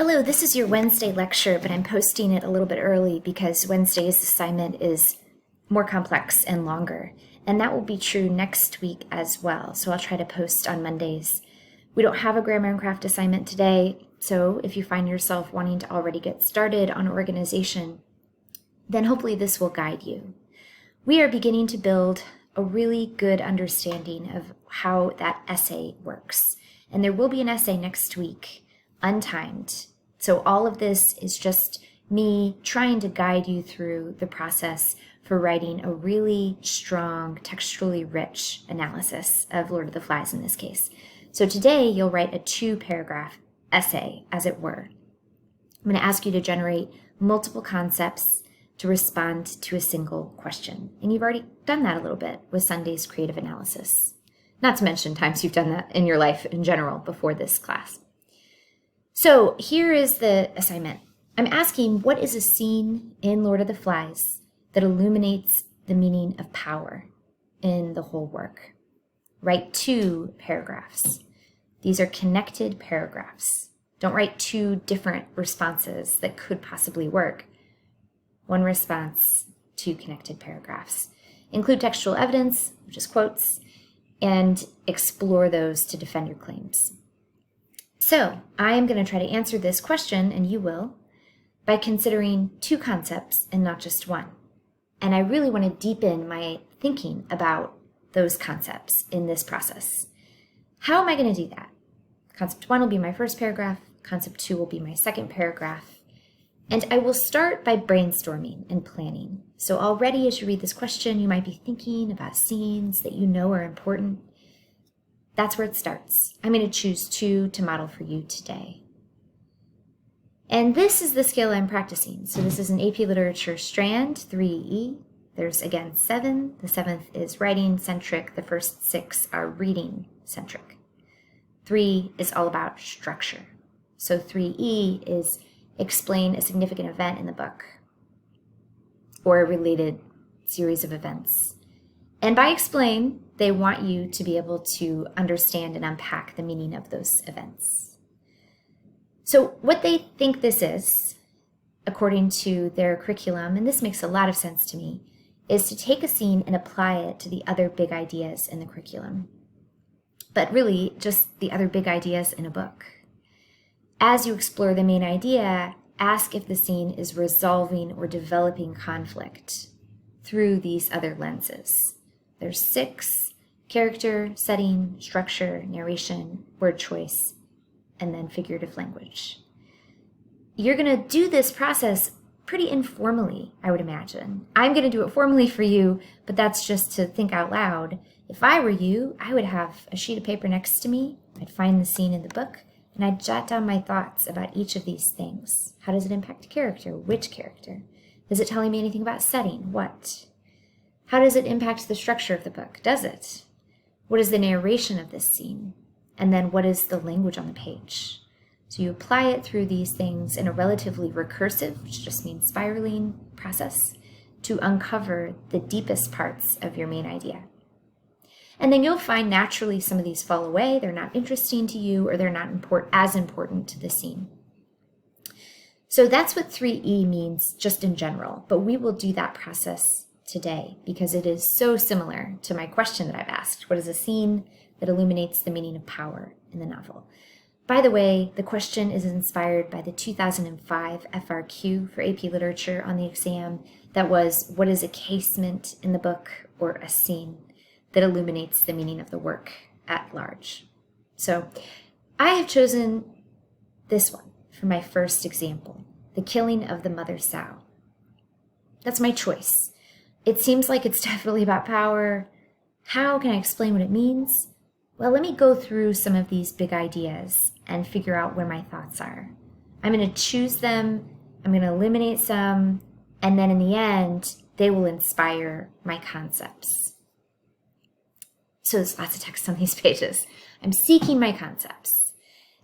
Hello, this is your Wednesday lecture, but I'm posting it a little bit early because Wednesday's assignment is more complex and longer. And that will be true next week as well. So I'll try to post on Mondays. We don't have a grammar and craft assignment today. So if you find yourself wanting to already get started on organization, then hopefully this will guide you. We are beginning to build a really good understanding of how that essay works. And there will be an essay next week, untimed. So all of this is just me trying to guide you through the process for writing a really strong, textually rich analysis of Lord of the Flies in this case. So today you'll write a 2-paragraph essay, as it were. I'm going to ask you to generate multiple concepts to respond to a single question. And you've already done that a little bit with Sunday's creative analysis. Not to mention times you've done that in your life in general before this class. So here is the assignment. I'm asking, what is a scene in Lord of the Flies that illuminates the meaning of power in the whole work? Write 2 paragraphs. These are connected paragraphs. Don't write 2 different responses that could possibly work. 1 response, 2 connected paragraphs. Include textual evidence, which is quotes, and explore those to defend your claims. So I am going to try to answer this question, and you will, by considering 2 concepts and not just 1. And I really want to deepen my thinking about those concepts in this process. How am I going to do that? Concept 1 will be my first paragraph. Concept 2 will be my second paragraph. And I will start by brainstorming and planning. So already as you read this question, you might be thinking about scenes that you know are important. That's where it starts. I'm going to choose 2 to model for you today. And this is the scale I'm practicing. So this is an AP Literature strand, 3E. There's again 7. The 7th is writing centric. The first 6 are reading centric. 3 is all about structure. So 3E is explain a significant event in the book or a related series of events. And by explain, they want you to be able to understand and unpack the meaning of those events. So what they think this is, according to their curriculum, and this makes a lot of sense to me, is to take a scene and apply it to the other big ideas in the curriculum. But really, just the other big ideas in a book. As you explore the main idea, ask if the scene is resolving or developing conflict through these other lenses. There's 6: character, setting, structure, narration, word choice, and then figurative language. You're going to do this process pretty informally, I would imagine. I'm going to do it formally for you, but that's just to think out loud. If I were you, I would have a sheet of paper next to me. I'd find the scene in the book, and I'd jot down my thoughts about each of these things. How does it impact character? Which character? Is it telling me anything about setting? What? How does it impact the structure of the book? Does it? What is the narration of this scene? And then what is the language on the page? So you apply it through these things in a relatively recursive, which just means spiraling process, to uncover the deepest parts of your main idea. And then you'll find naturally some of these fall away. They're not interesting to you, or they're not as important to the scene. So that's what 3E means just in general, but we will do that process today because it is so similar to my question that I've asked. What is a scene that illuminates the meaning of power in the novel? By the way, the question is inspired by the 2005 FRQ for AP Literature on the exam that was, what is a casement in the book or a scene that illuminates the meaning of the work at large? So I have chosen this one for my first example, the killing of the mother sow. That's my choice. It seems like it's definitely about power. How can I explain what it means? Well, let me go through some of these big ideas and figure out where my thoughts are. I'm going to choose them, I'm going to eliminate some, and then in the end, they will inspire my concepts. So there's lots of text on these pages. I'm seeking my concepts.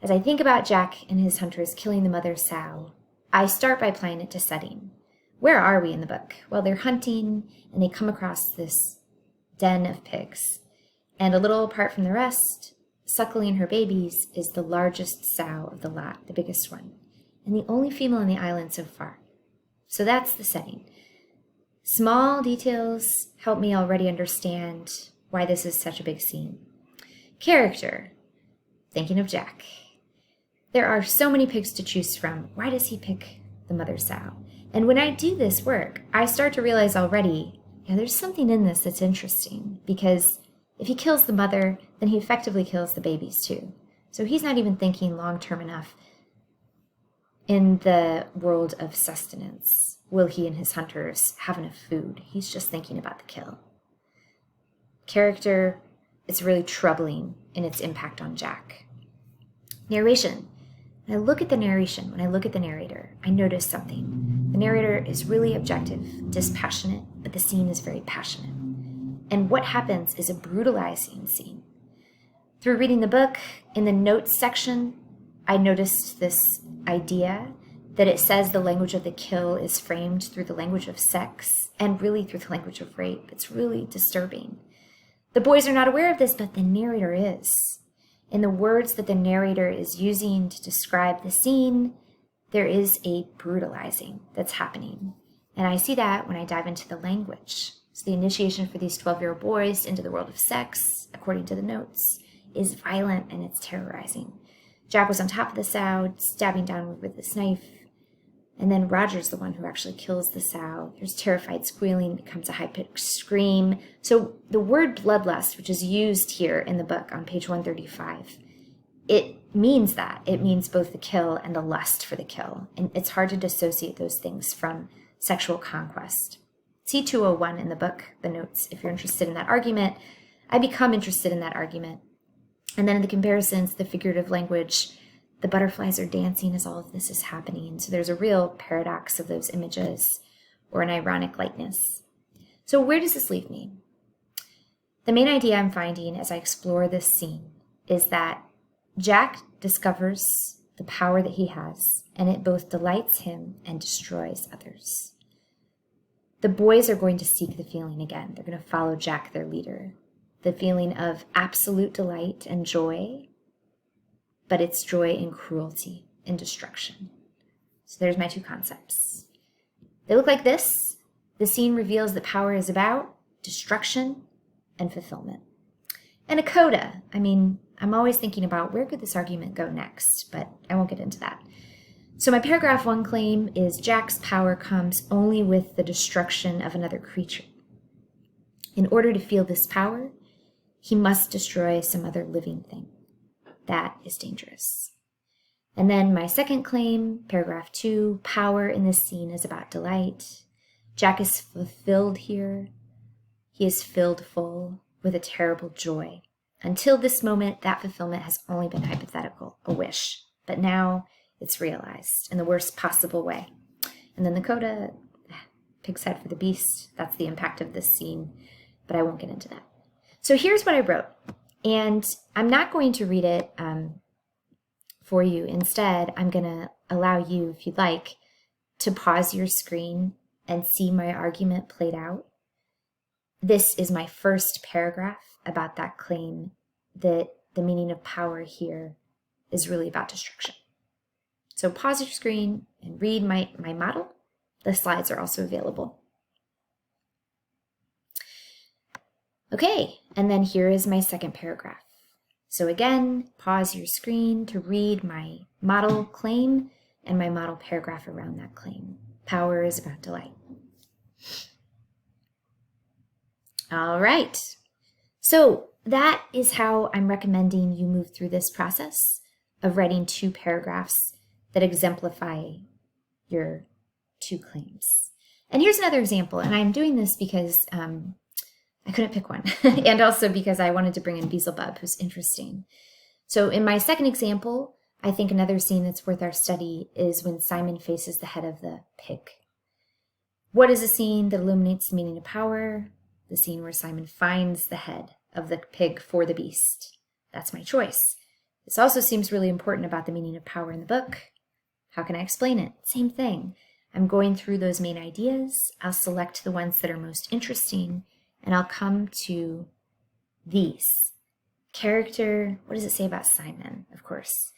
As I think about Jack and his hunters killing the mother sow, I start by applying it to setting. Where are we in the book? Well, they're hunting, and they come across this den of pigs. And a little apart from the rest, suckling her babies is the largest sow of the lot, the biggest one. and the only female on the island so far. So that's the setting. Small details help me already understand why this is such a big scene. Character. Thinking of Jack. There are so many pigs to choose from. Why does he pick the mother sow? And when I do this work, I start to realize already, there's something in this that's interesting, because if he kills the mother, then he effectively kills the babies too. So he's not even thinking long-term enough in the world of sustenance. Will he and his hunters have enough food? He's just thinking about the kill. Character, it's really troubling in its impact on Jack. Narration. When I look at the narration, when I look at the narrator, I notice something. The narrator is really objective, dispassionate, but the scene is very passionate. And what happens is a brutalizing scene. Through reading the book, in the notes section, I noticed this idea that it says the language of the kill is framed through the language of sex and really through the language of rape. It's really disturbing. The boys are not aware of this, but the narrator is. In the words that the narrator is using to describe the scene, there is a brutalizing that's happening. And I see that when I dive into the language. So the initiation for these 12-year-old boys into the world of sex, according to the notes, is violent and it's terrorizing. Jack was on top of the sow, stabbing downward with this knife. And then Roger's the one who actually kills the sow. There's terrified squealing, becomes a high-pitched scream. So the word bloodlust, which is used here in the book on page 135, it means that. It means both the kill and the lust for the kill. And it's hard to dissociate those things from sexual conquest. See 201 in the book, the notes, if you're interested in that argument. I become interested in that argument. And then in the comparisons, the figurative language, the butterflies are dancing as all of this is happening. So there's a real paradox of those images, or an ironic lightness. So where does this leave me? The main idea I'm finding as I explore this scene is that Jack discovers the power that he has, and it both delights him and destroys others. The boys are going to seek the feeling again. They're going to follow Jack, their leader. The feeling of absolute delight and joy, but it's joy in cruelty, in destruction. So there's my two concepts. They look like this. The scene reveals that power is about destruction and fulfillment. And a coda. I'm always thinking about where could this argument go next, but I won't get into that. So my paragraph 1 claim is Jack's power comes only with the destruction of another creature. In order to feel this power, he must destroy some other living thing. That is dangerous. And then my second claim, paragraph 2, power in this scene is about delight. Jack is fulfilled here. He is filled full with a terrible joy. Until this moment, that fulfillment has only been hypothetical, a wish. But now it's realized in the worst possible way. And then the coda, pig's head for the beast. That's the impact of this scene, but I won't get into that. So here's what I wrote. And I'm not going to read it for you. Instead, I'm going to allow you, if you'd like, to pause your screen and see my argument played out. This is my first paragraph about that claim that the meaning of power here is really about destruction. So pause your screen and read my model. The slides are also available. Okay, and then here is my second paragraph. So again, pause your screen to read my model claim and my model paragraph around that claim. Power is about delight. All right. So that is how I'm recommending you move through this process of writing 2 paragraphs that exemplify your 2 claims. And here's another example, and I'm doing this because I couldn't pick one, and also because I wanted to bring in Beelzebub, who's interesting. So in my second example, I think another scene that's worth our study is when Simon faces the head of the pig. What is a scene that illuminates the meaning of power? The scene where Simon finds the head of the pig for the beast. That's my choice. This also seems really important about the meaning of power in the book. How can I explain it? Same thing. I'm going through those main ideas. I'll select the ones that are most interesting, and I'll come to these. Character, what does it say about Simon? Of course.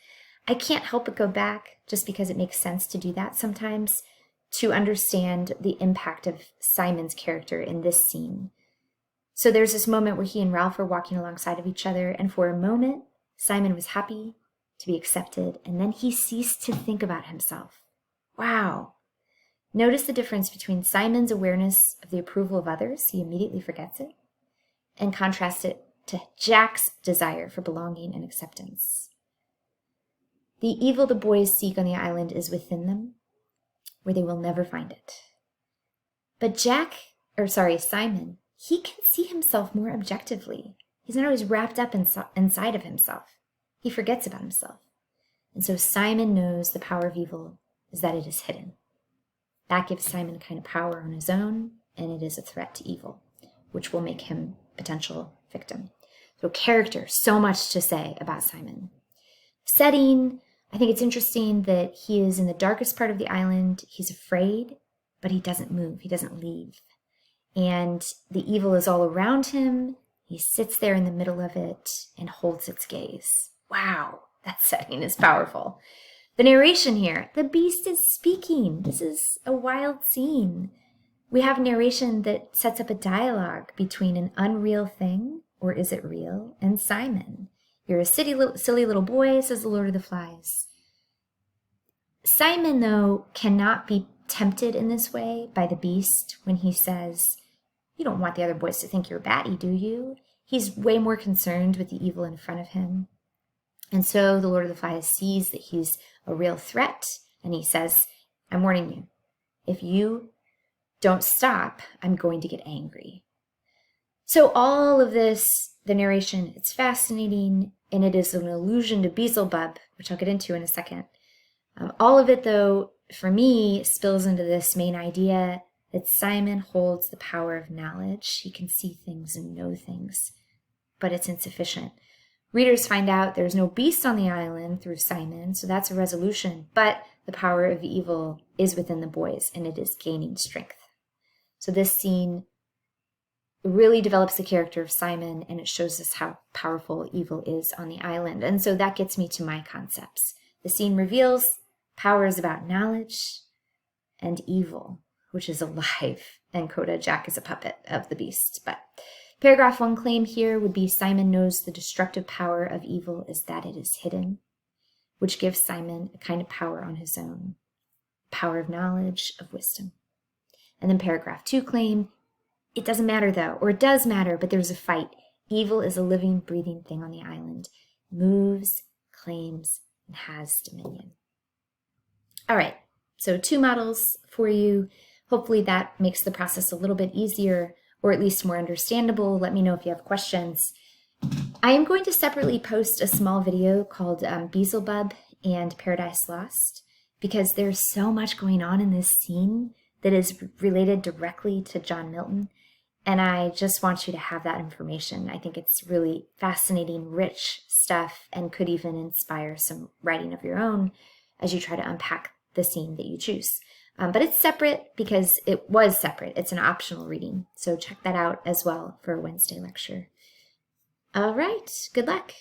I can't help but go back, just because it makes sense to do that sometimes, to understand the impact of Simon's character in this scene. So there's this moment where he and Ralph are walking alongside of each other, and for a moment, Simon was happy to be accepted, and then he ceased to think about himself. Wow. Notice the difference between Simon's awareness of the approval of others, he immediately forgets it, and contrast it to Jack's desire for belonging and acceptance. The evil the boys seek on the island is within them, where they will never find it. But Simon, he can see himself more objectively. He's not always wrapped up inside of himself. He forgets about himself. And so Simon knows the power of evil is that it is hidden. That gives Simon a kind of power on his own, and it is a threat to evil, which will make him a potential victim. So character, so much to say about Simon. Setting, I think it's interesting that he is in the darkest part of the island. He's afraid, but he doesn't move. He doesn't leave. And the evil is all around him. He sits there in the middle of it and holds its gaze. Wow, that setting is powerful. The narration here, the beast is speaking. This is a wild scene. We have narration that sets up a dialogue between an unreal thing, or is it real, and Simon. You're a silly little boy, says the Lord of the Flies. Simon, though, cannot be tempted in this way by the beast when he says, you don't want the other boys to think you're batty, do you? He's way more concerned with the evil in front of him. And so the Lord of the Flies sees that he's a real threat, and he says, I'm warning you, if you don't stop, I'm going to get angry. So all of this, the narration, it's fascinating, and it is an allusion to Beelzebub, which I'll get into in a second. All of it, though, for me, spills into this main idea that Simon holds the power of knowledge. He can see things and know things, but it's insufficient. Readers find out there's no beast on the island through Simon, so that's a resolution, but the power of evil is within the boys, and it is gaining strength. So this scene really develops the character of Simon, and it shows us how powerful evil is on the island. And so that gets me to my concepts. The scene reveals power is about knowledge and evil, which is alive, and Coda Jack is a puppet of the beast. But paragraph 1 claim here would be Simon knows the destructive power of evil is that it is hidden, which gives Simon a kind of power on his own, power of knowledge, of wisdom. And then paragraph 2 claim, it doesn't matter though, or it does matter, but there's a fight. Evil is a living, breathing thing on the island, moves, claims, and has dominion. All right, so 2 models for you. Hopefully that makes the process a little bit easier, or at least more understandable. Let me know if you have questions. I am going to separately post a small video called Beelzebub and Paradise Lost, because there's so much going on in this scene that is related directly to John Milton, and I just want you to have that information. I think it's really fascinating, rich stuff, and could even inspire some writing of your own as you try to unpack the scene that you choose. But it's separate because it was separate. It's an optional reading, so check that out as well for a Wednesday lecture. All right, good luck.